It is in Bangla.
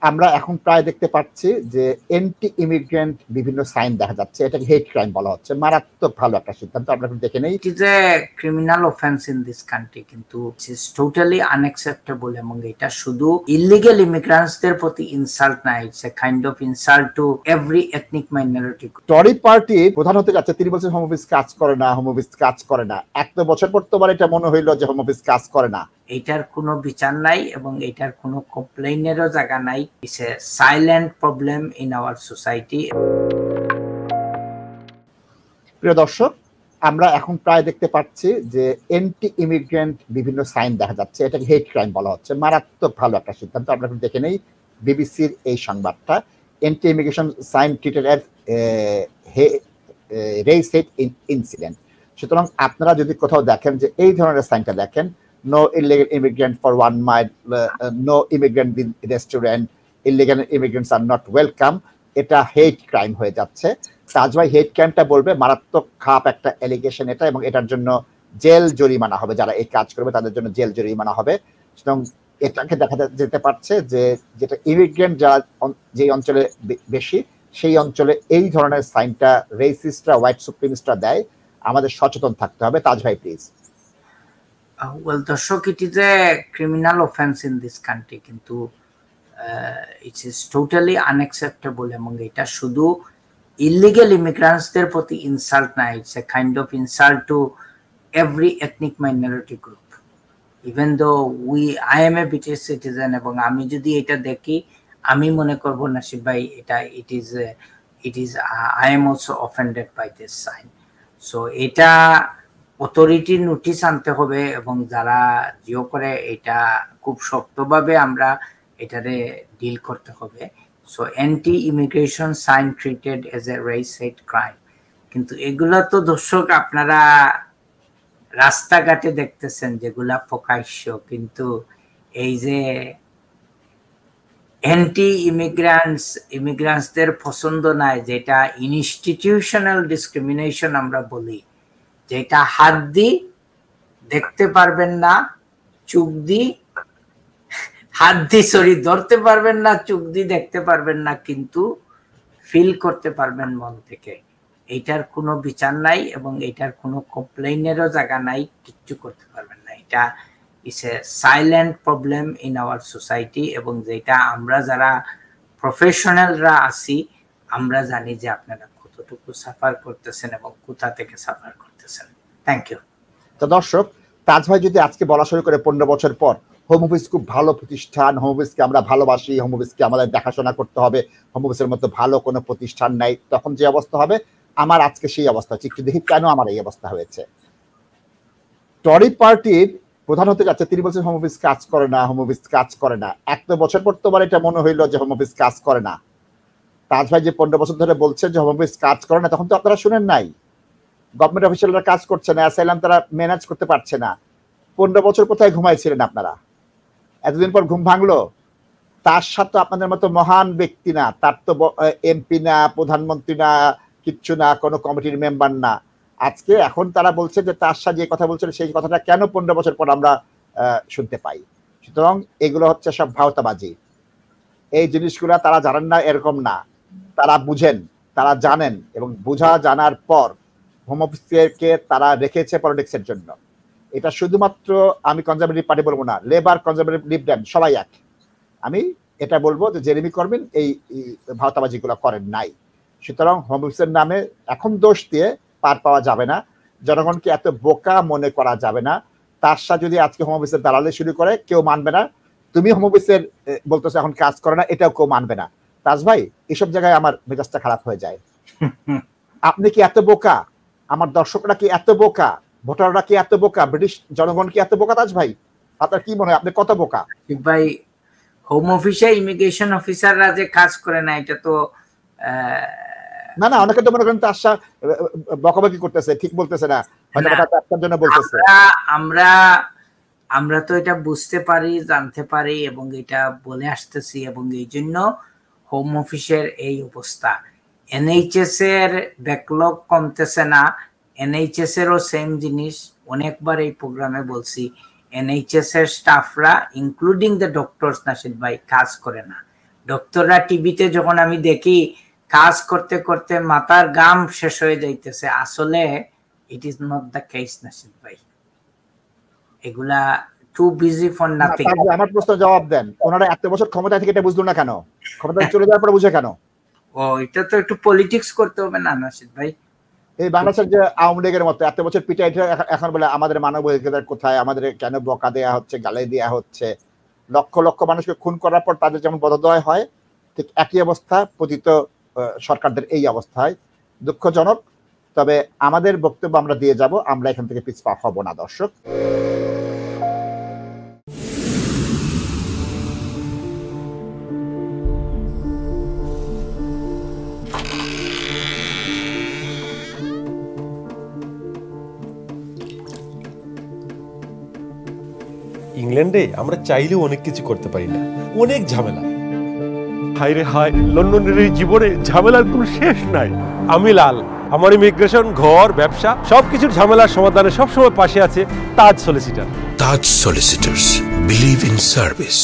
আমরা এখন প্রায় দেখতে পাচ্ছি যে এন্টি ইমিগ্রেন্ট বিভিন্ন সাইন দেখা যাচ্ছে, এটাকে হেট ক্রাইম বলা হচ্ছে। মারাত্মক ভালো একটা সিদ্ধান্ত, আমরা এখন দেখে নেই। It is a criminal offence in this country, কিন্তু ইট ইজ টোটালি আনএক্সেপ্টেবল। এবং এটা শুধু ইলিগাল ইমিগ্রান্টসদের প্রতি ইনসাল্ট না, it's a kind of insult to every ethnic minority. টরি পার্টির প্রধান হতে যাচ্ছে, তিনি বলছেন হোম অফিস কাজ করে না, হোম অফিস কাজ করে না। এক বছর পর তোমার এটা মনে হইলো যে হোম অফিস কাজ করে না। এটার কোনো বিচার নাই এবং এটার কোনো কমপ্লেইনেরও জায়গা নাই। It's a silent problem in our society. প্রিয় দর্শক, আমরা এখন প্রায় দেখতে পাচ্ছি যে এন্টি ইমিগ্রেন্ট বিভিন্ন সাইন দেখা যাচ্ছে, এটাকে হেট ক্রাইম বলা হচ্ছে। মারাত্মক ভালো একটা সিদ্ধান্ত, আমরা এখন দেখে নেই বিবিসির এই সংবাদটা। Anti immigration sign treated as race hate incident. সুতরাং আপনারা যদি কোথাও দেখেন যে এই ধরনের সাইনটা দেখেন, no illegal immigrant for 1 mile, no immigrant in restaurant, illegal immigrants are not welcome, এটা হেট ক্রাইম হয়ে যাচ্ছে। তাজ ভাই হেট ক্রাইমটা বলবে মারাত্মক খারাপ একটা এলিগেশন এটা, এবং এটার জন্য জেল জরিমানা হবে, যারা এই কাজ করবে তাদের জন্য জেল জরিমানা হবে। সুতরাং এটাকে দেখা যেতে পারছে যে যেটা ইমিগ্রেন্ট যারা যে অঞ্চলে বেশি, সেই অঞ্চলে এই ধরনের সাইনটা রেসিস্টরা, হোয়াইট সুপ্রিমিস্টরা দেয়। আমাদের সচেতন থাকতে হবে। তাজ ভাই প্লিজ। ওয়েল দর্শক, it is a criminal offence in this country, কিন্তু ইট ইজ টোটালি আনএক্সেপ্টেবল। এবং এটা শুধু ইলিগাল ইমিগ্রান্টসদের প্রতি ইনসাল্ট না, it's a kind of insult to every ethnic minority group. Even though I M A British citizen, এবং আমি যদি এটা দেখি, আমি মনে করব নাসিব ভাই এটা it is I am also offended by this sign. So এটা অথরিটি নোটিশ আনতে হবে, এবং যারা জিও করে এটা খুব শক্তভাবে আমরা এটারে ডিল করতে হবে। So anti immigration sign treated as a race hate crime. কিন্তু এগুলা তো দর্শক আপনারা রাস্তাঘাটে দেখতেছেন যেগুলা প্রকাশ্য, কিন্তু এই যে অ্যান্টি ইমিগ্রান্টসদের পছন্দ নাই, যেটা ইনস্টিটিউশনাল ডিসক্রিমিনেশন আমরা বলি, যেটা হাত দি দেখতে পারবেন না, চোখ দি ধরতে পারবেন না, চোখ দিয়ে দেখতে পারবেন না, কিন্তু ফিল করতে পারবেন মন থেকে। এটার কোনো বিচার নাই এবং এটার কোনো কমপ্লেইনেরও জায়গা নাই, কিচ্ছু করতে পারবেন না। এটা it's a silent problem in our society, এবং যেটা আমরা যারা প্রফেশনালরা আছি আমরা জানি যে আপনারা কতটুকু সাফার করতেছেন এবং কোথা থেকে সাফার করতেছেন। Thank you. তো দর্শক, তাজ ভাই যদি আজকে বলা শুরু করে 15 বছর পর হোম অফিস খুব ভালো প্রতিষ্ঠান, হোম অফিসকে আমরা ভালোবাসি, হোম অফিসকে আমাদের দেখাশোনা করতে হবে, হোম অফিসের মতো ভালো কোনো প্রতিষ্ঠান নাই, তখন যে অবস্থা হবে আমার আজকে সেই অবস্থা হচ্ছে। একটু দেখি কেন আমার এই অবস্থা হয়েছে। টরি পার্টির প্রধান হতে যাচ্ছে, তিনি বলছেন হোম অফিস কাজ করে না, হোম অফিস কাজ করে না। 1 বছর পর তোমার এটা মনে হইলো যে হোম অফিস কাজ করে না। তাজ ভাই যে 15 বছর ধরে বলছেন যে হোম অফিস কাজ করে না, তখন তো আপনারা শুনেন নাই। গভর্নমেন্ট অফিসিয়ালরা কাজ করছে না, অ্যাসাইলাম তারা ম্যানেজ করতে পারছে না। 15 বছর কোথায় ঘুমাইছিলেন আপনারা? এতদিন পর ঘুম ভাঙলো। তার সাথে আপনাদের মতো মহান ব্যক্তি না, তার তো এমপি না, প্রধানমন্ত্রী না, কিচ্ছু না, কোনো কমিটির মেম্বার না। আজকে এখন তারা বলছে যে তার সাথে যে কথা বলছিল সেই কথাটা কেন 15 বছর পর আমরা শুনতে পাই? সুতরাং এগুলো হচ্ছে সব ভাওতাবাজি। এই জিনিসগুলো তারা জানেন না এরকম না, তারা বুঝেন, তারা জানেন, এবং বুঝা জানার পর হোম অফিসকে তারা রেখেছে পলিটিক্সের জন্য। এটা শুধুমাত্র আমি কনজারভেটিভ পার্টি বলবো না, লেবার, কনজারভেটিভ, লিবারেল সবাই এক। আমি এটা বলবো যে জেরেমি করবিন এই ভাওতাবাজিগুলো করেন নাই। সুতরাং হোম অফিসের নামে এখন দোষ দিয়ে পার পাওয়া যাবে না, জনগণকে এত বোকা মনে করা যাবে না। তার সাথে যদি আজকে হোম অফিসের দালালি শুরু করে কেউ মানবে না। তুমি হোম অফিসের বলতেছো এখন কাজ করে না, এটাও কেউ মানবে না। তাজ ভাই, এসব জায়গায় আমার মেজাজটা খারাপ হয়ে যায়। আপনি কি এত বোকা? আমার দর্শকরা কি এত বোকা? ভোটাররা কি এত বোকা? ব্রিটিশ জনগণ কি এত বোকা? তাজ ভাই, আপনার কি মনে হয় আপনি কত বোকা? ভাই, হোম অফিসে ইমিগ্রেশন অফিসাররা যে কাজ করে না, এটা তো না না, অনেকে তো মনে করেন তার বকাবকি করতেছে, ঠিক বলতেছে না, হয়তো আপনার জন্য বলতেছে। আমরা তো এটা বুঝতে পারি, জানতে পারি, এবং এটা বলে আসতেছি, এবং এই জন্য হোম অফিসের এই অবস্থা। এনএইচএস এর ব্যাকলগ কমতেছে না, এনএইচএস এরও সেম জিনিস। অনেকবার এই প্রোগ্রামে বলছি, এনএইচএস এর স্টাফরা ইনক্লুডিং দ্য ডক্টরস নাসির ভাই কাজ করে না। ডক্টররা টিভিতে যখন আমি দেখি কাজ করতে করতে মাথার গাম শেষ হয়ে যাইতেছে, আসলে it is not the case Nasir ভাই, এগুলা টু বিজি ফর নাথিং। আমার প্রশ্ন জবাব দেন, ওনারা এত বছর ক্ষমতায় থেকে এটা বুঝলো না কেন? ক্ষমতায় চলে যাওয়ার পরে বুঝে কেন? ও এটা তো একটু পলিটিক্স করতে হবে না নাসির ভাই? এই বাংলাদেশের যে আওয়ামী লীগের মতো এত বছর পিটাই এখন বলে আমাদের মানবাধিকার কোথায়, আমাদের কেন বকা দেয়া হচ্ছে, গালি দেয়া হচ্ছে, লক্ষ লক্ষ মানুষকে খুন করার পর তাদের যেমন বদদয় হয়, ঠিক একই অবস্থা পতিত সরকারদের এই অবস্থায়। দুঃখজনক, তবে আমাদের বক্তব্য আমরা দিয়ে যাব, আমরা এখান থেকে পিছপা হব না দর্শক। ইংল্যান্ডে আমরা চাইলেও অনেক কিছু করতে পারি না, অনেক ঝামেলা। হায় রে হায়, লন্ডনের এই জীবনে ঝামেলার কোনো শেষ নাই। আমি লাল, আমার ইমিগ্রেশন, ঘর, ব্যবসা সবকিছুর ঝামেলার সমাধানে সবসময় পাশে আছে Taj solicitor. Taj solicitors, believe in service.